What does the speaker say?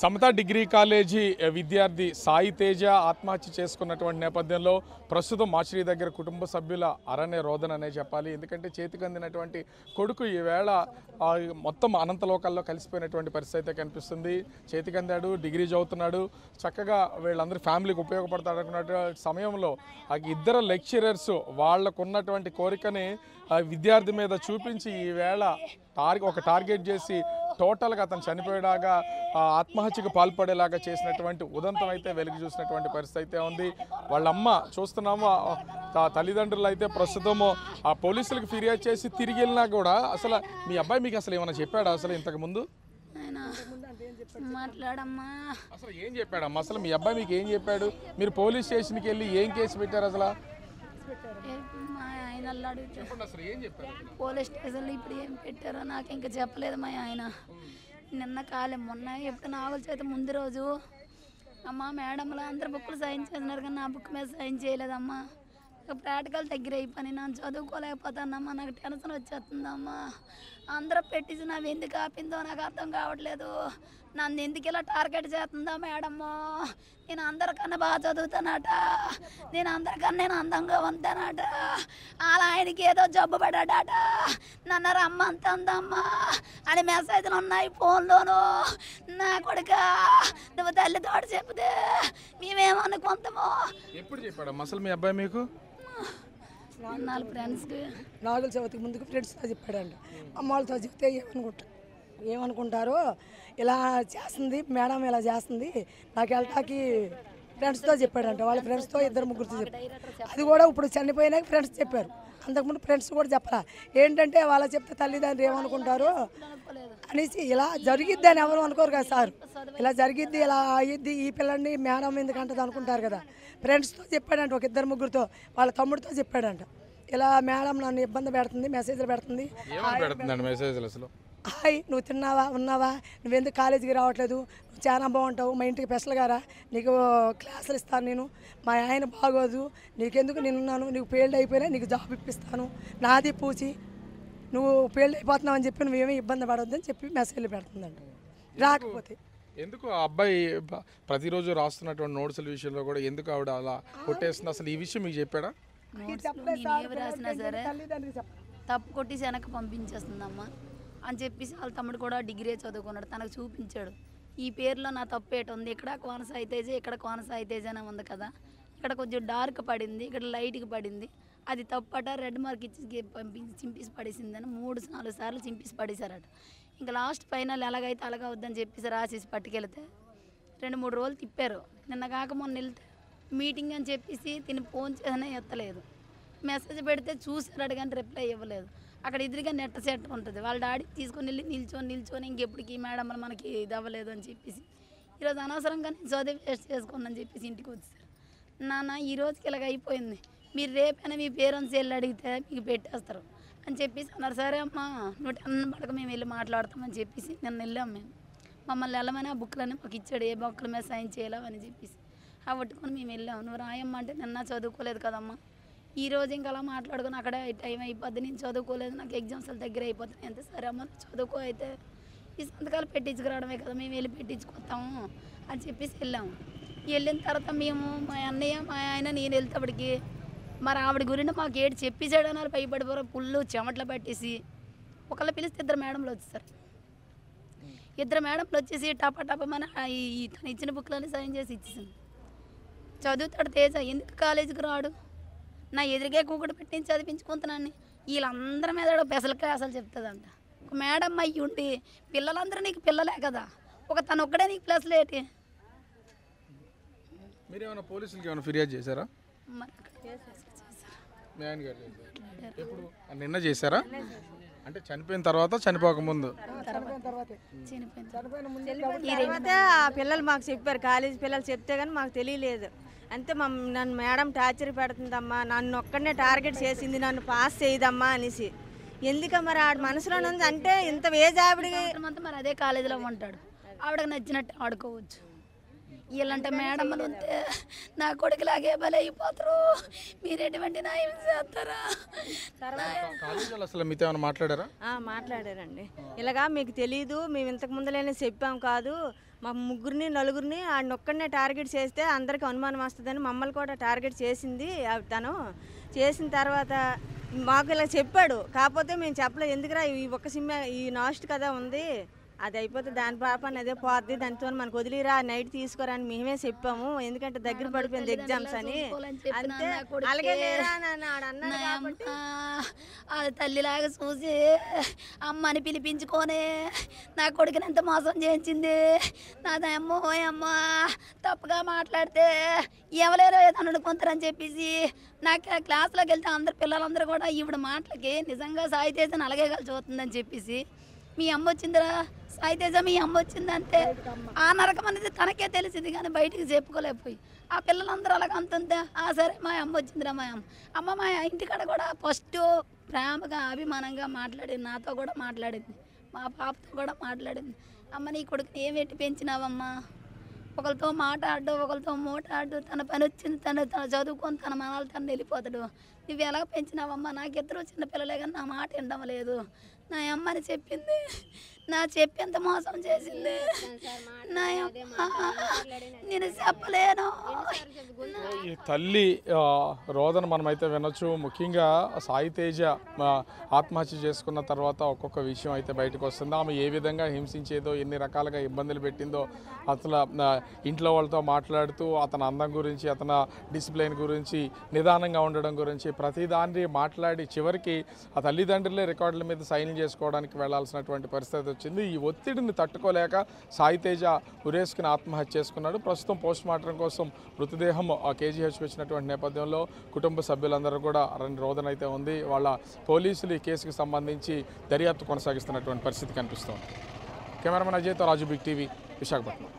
Samata degree college విద్యార్థి సాయి తేజ ఆత్మహత్య చేసుకున్నటువంటి నేపథ్యంలో ప్రస్తుతం మాచిరి దగ్గర కుటుంబ సభ్యుల అరణ్య రోదన అనే చెప్పాలి. ఎందుకంటే చేతికి అందినటువంటి కొడుకు ఈవేళ మొత్తం అనంతలోకాల్లో కలిసిపోయినటువంటి పరిస్థితి అయితే కనిపిస్తుంది. చేతికి అందాడు, డిగ్రీ చదువుతున్నాడు, చక్కగా వీళ్ళందరూ ఫ్యామిలీకి ఉపయోగపడతాడు అనుకున్నటువంటి సమయంలో ఆ ఇద్దరు లెక్చరర్స్ వాళ్లకు ఉన్నటువంటి కోరికని విద్యార్థి మీద చూపించి ఈవేళ ఒక టార్గెట్ చేసి టోటల్గా అతను చనిపోయేలాగా ఆత్మహత్యకు పాల్పడేలాగా చేసినటువంటి ఉదంతం అయితే వెలుగు చూసినటువంటి పరిస్థితి అయితే ఉంది. వాళ్ళమ్మ చూస్తున్నాము, తల్లిదండ్రులు అయితే ప్రస్తుతము ఆ పోలీసులకు ఫిర్యాదు చేసి తిరిగి వెళ్ళినా కూడా అసలు మీ అబ్బాయి మీకు అసలు ఏమైనా చెప్పాడా అసలు ఇంతకు ముందు? మాట్లాడమ్మా అసలు ఏం చెప్పాడమ్మా? అసలు మీ అబ్బాయి మీకు ఏం చెప్పాడు? మీరు పోలీస్ స్టేషన్కి వెళ్ళి ఏం కేసు పెట్టారు అసలు? పోలీస్ స్టేషన్లో ఇప్పుడు ఏం పెట్టారో నాకు ఇంకా చెప్పలేదు మా ఆయన. నిన్న కాలే మొన్న ఎప్పుడు నాగుల చేత ముందు రోజు అమ్మ మేడంలో అందరు బుక్లు సైన్ చేస్తున్నారు కానీ నా బుక్ మీద సైన్ చేయలేదమ్మా. ప్రాక్టికల్ దగ్గర అయిపోయి నన్ను చదువుకోలేకపోతానమ్మా, నాకు టెన్షన్ వచ్చేస్తుందమ్మా. అందరూ పెట్టించి నావి ఎందుకు ఆపిందో నాకు అర్థం కావట్లేదు. నన్ను ఎందుకు ఇలా టార్గెట్ చేస్తుందా మేడము? నేను అందరికన్నా బాగా చదువుతానట, నేను అందంగా ఉంటానట, అలా ఆయనకి ఏదో జబ్బు పడ్డాడట, నన్ను రమ్మంత అందమ్మా అని మెసేజ్లు ఉన్నాయి ఫోన్లోను. నా కొడుక నువ్వు తల్లితోడు చెప్తే మేమేమనుకుంటామో. ఎప్పుడు చెప్పాడు అసలు మీ అబ్బాయి మీకు? నాగుల చవితికి ముందుకు ఫ్రెండ్స్తో చెప్పాడంట. అమ్మ వాళ్ళతో చెప్తే ఏమనుకుంటారో ఇలా చేస్తుంది మేడం, ఇలా చేస్తుంది నాకు వెళ్ళటానికి ఫ్రెండ్స్తో చెప్పాడంట. వాళ్ళ ఫ్రెండ్స్తో ఇద్దరు ముగ్గురితో చెప్పారు. అది కూడా ఇప్పుడు చనిపోయినాక ఫ్రెండ్స్ చెప్పారు, అంతకుముందు ఫ్రెండ్స్ కూడా చెప్పరా. ఏంటంటే వాళ్ళ చెప్తే తల్లిదండ్రులు ఏమనుకుంటారు అనేసి ఇలా జరిగిద్ది అని ఎవరు అనుకోరు కదా సార్. ఇలా జరిగిద్ది, ఇలా అయ్యిద్ది, ఈ పిల్లని మేడం ఎందుకంటది అనుకుంటారు కదా. ఫ్రెండ్స్తో చెప్పాడంట, ఒక ఇద్దరు ముగ్గురితో, వాళ్ళ తమ్ముడితో చెప్పాడంట. ఇలా మేడం నన్ను ఇబ్బంది పెడుతుంది, మెసేజ్లు పెడుతుంది. హాయ్ నువ్వు తిన్నావా, ఉన్నావా, నువ్వెందుకు కాలేజీకి రావట్లేదు, నువ్వు చాలా బాగుంటావు, మా ఇంటికి స్పెషల్గా రా, నీకు క్లాసులు ఇస్తాను, నేను మా ఆయన బాగోదు, నీకెందుకు నేనున్నాను, నీకు పెళ్ళి అయిపోయినా నీకు జాబ్ ఇప్పిస్తాను, నాది పూచి, నువ్వు పెళ్ళి అయిపోతున్నావు అని చెప్పి నువ్వేమీ ఇబ్బంది పడవద్దని చెప్పి మెసేజ్లు పెడుతుందండి. రాకపోతే ఎందుకు ఆ అబ్బాయి ప్రతిరోజు రాస్తున్నటువంటి నోట్స్ల విషయంలో కూడా ఎందుకు ఆవిడ అలా కొట్టేస్తుంది? అసలు ఈ విషయం మీకు చెప్పాడా? రాసినా సరే తప్పు కొట్టేసి వెనక్కి పంపించేస్తుందమ్మా అని చెప్పేసి వాళ్ళ తమ్ముడు కూడా డిగ్రీ చదువుకున్నాడు, తనకు చూపించాడు. ఈ పేరులో నా తప్పు ఏట ఉంది, ఇక్కడ కోన సాయి తేజ, ఇక్కడ కోన సాయి తేజ అనే ఉంది కదా, ఇక్కడ కొంచెం డార్క్ పడింది, ఇక్కడ లైట్కి పడింది, అది తప్పట, రెడ్ మార్క్ ఇచ్చి పంపించి చింపేసి పడేసిందని 3-4 సార్లు చింపేసి పడేశారట. ఇంకా లాస్ట్ ఫైనల్ ఎలాగైతే అలాగా వద్దని చెప్పేసి రాసేసి పట్టుకెళ్తే 2-3 రోజులు తిప్పారు. నిన్న కాక మొన్న వెళ్తే మీటింగ్ అని చెప్పేసి తిని ఫోన్ చేసినా ఎత్తలేదు, మెసేజ్ పెడితే చూసాడు కానీ రిప్లై ఇవ్వలేదు. అక్కడ ఎదురుగా నెట్ సెట్ ఉంటుంది, వాళ్ళ డాడీ తీసుకొని వెళ్ళి నిల్చొని ఇంకెప్పటికి మేడం మనకి ఇది అవ్వలేదు అని చెప్పేసి ఈరోజు అనవసరంగా నేను చదివి వేస్ట్ చేసుకుందని చెప్పేసి ఇంటికి వచ్చారు. నాన్న ఈ రోజుకి ఇలాగ అయిపోయింది, మీరు రేపైనా మీ పేరెంట్స్ వెళ్ళి అడిగితే మీకు పెట్టేస్తారు అని చెప్పేసి అన్నారు. సరే అమ్మా నువ్వు 10 పడక మేము వెళ్ళి మాట్లాడతామని చెప్పేసి నిన్న వెళ్ళాం. మేము మమ్మల్ని వెళ్ళమని ఆ బుక్లన్నీ మాకు ఇచ్చాడు, ఏ బుక్ల మీద సైన్ చేయలేవు అని చెప్పేసి ఆ పట్టుకొని మేము వెళ్ళాము. నువ్వు రాయమ్మా అంటే నిన్న చదువుకోలేదు కదమ్మా, ఈ రోజు ఇంకా అలా మాట్లాడుకుని అక్కడే టైం అయిపోద్ది, నేను చదువుకోలేదు, నాకు ఎగ్జామ్స్ దగ్గర అయిపోతాయి అంతే. సరే అమ్మ చదువుకో అయితే ఈ సంతకాలు పెట్టించుకురావడమే కదా, మేము వెళ్ళి పెట్టించుకొస్తాము అని చెప్పేసి వెళ్ళాము. వెళ్ళిన తర్వాత మేము మా అన్నయ్య మా ఆయన నేను వెళ్తేప్పటికి మరి ఆవిడ గురించి మాకు ఏడు చెప్పేసాడు అన్నారు. భయపడిపోరు, పుల్లు చెమట్లు పట్టేసి ఒకళ్ళు పిలిస్తే 2 మేడంలు వచ్చేసారు. 2 మేడంలు వచ్చేసి టపమని తను ఇచ్చిన బుక్లన్నీ సైన్ చేసి ఇచ్చేసింది. చదువుతాడు తేజ, ఎందుకు కాలేజీకి రాడు, నా ఎదురుగే కూకటి పెట్టి చదివించుకుంటున్నాను, వీళ్ళందరి మీద స్పెషల్ క్లాసులు చెప్తుందంట. ఒక మేడం అయ్యి ఉండి పిల్లలందరూ నీకు పిల్లలే కదా, ఒక తను ఒక్కడే నీకు ప్లస్ లేటి. మీరేమైనా పోలీసులకి ఏమైనా ఫిర్యాదు చేశారా? నిన్న చేశారా? అంటే చనిపోయిన తర్వాత చనిపోక ముందు? తర్వాత ఆ పిల్లలు మాకు చెప్పారు, కాలేజీ పిల్లలు చెప్తే కానీ మాకు తెలియలేదు. అంతే నన్ను మేడం టార్చర్ పెడుతుందమ్మా, నన్ను ఒక్కడనే టార్గెట్ చేసింది, నన్ను పాస్ చేయదమ్మా అనేసి. ఎందుక మరి ఆవిడ మనసులో ఉంది అంటే ఇంత వేజ్ ఆవిడకి మరి అదే కాలేజీలో ఉంటాడు, ఆవిడకి నచ్చినట్టు ఆడుకోవచ్చు. వీళ్ళంటే మేడమ్మలు ఉంటే నా కొడుకులాగే బలి అయిపోతారు, మీరు ఎటువంటి న్యాయం చేస్తారా? మాట్లాడారండి. ఇలాగా మీకు తెలీదు, మేము ఇంతకు ముందులోనే చెప్పాం కాదు, మా ముగ్గురిని నలుగురిని ఆడినొక్కడనే టార్గెట్ చేస్తే అందరికి అనుమానం వస్తుందని మమ్మల్ని కూడా టార్గెట్ చేసింది తను. చేసిన తర్వాత మాకు ఇలా చెప్పాడు, కాకపోతే మేము చెప్పలేదు. ఎందుకురా ఈ ఒక్క సినిమా ఈ నాస్ట్ కదా ఉంది, అది అయిపోతే దాని పాపని అదే పోద్ది, దానితో మనకు వదిలిరా నైట్ తీసుకోరా అని మేమే చెప్పాము. ఎందుకంటే దగ్గర పడిపోయింది ఎగ్జామ్స్ అని. అంతే అలాగే లేరా అన్నారు కాబట్టి అది తల్లిలాగా చూసి అమ్మని పిలిపించుకొని నా కొడుకుని ఎంత మోసం చేయించింది. నాదమ్మో అమ్మ తప్పుగా మాట్లాడితే ఎవలేరో ఏదో అనుకుంటారని చెప్పేసి నాకు క్లాస్లోకి వెళ్తే అందరు పిల్లలందరూ కూడా ఈవిడ మాటలకి నిజంగా సాయితేజని అలాగే కలిసి చూస్తుందని చెప్పేసి మీ అమ్మ వచ్చిందిరా సాయితేజ మీ అమ్మ వచ్చిందంటే ఆ నరకం అనేది తనకే తెలిసింది కానీ బయటికి చెప్పుకోలేకపోయి ఆ పిల్లలందరూ అలాగ అంతుంటే సరే మా అమ్మ వచ్చిందిరా మా అమ్మ మా ఇంటికాడ కూడా ఫస్ట్ ప్రేమగా అభిమానంగా మాట్లాడింది, నాతో కూడా మాట్లాడింది, మా పాపతో కూడా మాట్లాడింది. అమ్మ నీ కొడుకుని ఏమేంటి పెంచినావమ్మా, ఒకరితో మాట్లాడు ఒకరితో మూటాడు, తన పని వచ్చింది తను చదువుకొని తన మనాలు తను వెళ్ళిపోతాడు, నువ్వు ఎలా పెంచినావమ్మా, నాకిద్దరు చిన్న పిల్లలే కానీ నా మాట వినడం లేదు నా అమ్మని చెప్పింది. నా చెప్పేంత మోసం చేసింది నా అమ్మ, నేను చెప్పలేను. ఈ తల్లి రోదన మనమైతే వినొచ్చు. ముఖ్యంగా సాయితేజ ఆత్మహత్య చేసుకున్న తర్వాత ఒక్కొక్క విషయం అయితే బయటకు వస్తుంది. ఆమె ఏ విధంగా హింసించేదో, ఎన్ని రకాలుగా ఇబ్బందులు పెట్టిందో, అసలు ఇంట్లో వాళ్ళతో మాట్లాడుతూ అతని అందం గురించి, అతని డిసిప్లిన్ గురించి, నిదానంగా ఉండడం గురించి ప్రతిదాన్ని మాట్లాడి చివరికి ఆ తల్లిదండ్రులే రికార్డుల మీద సైన్ చేసుకోవడానికి వెళ్లాల్సినటువంటి పరిస్థితి వచ్చింది. ఈ ఒత్తిడిని తట్టుకోలేక సాయితేజ ఉరేసుకుని ఆత్మహత్య చేసుకున్నాడు. ప్రస్తుతం పోస్ట్ మార్టం కోసం మృతదేహం కేజీహెచ్కి వచ్చినటువంటి నేపథ్యంలో కుటుంబ సభ్యులందరూ కూడా రోదన అయితే ఉంది. వాళ్ళ పోలీసులు ఈ కేసుకు సంబంధించి దర్యాప్తు కొనసాగిస్తున్నటువంటి పరిస్థితి కనిపిస్తోంది. కెమెరామెన్ అజయ్తో రాజు, బిగ్ టీవీ, విశాఖపట్నం.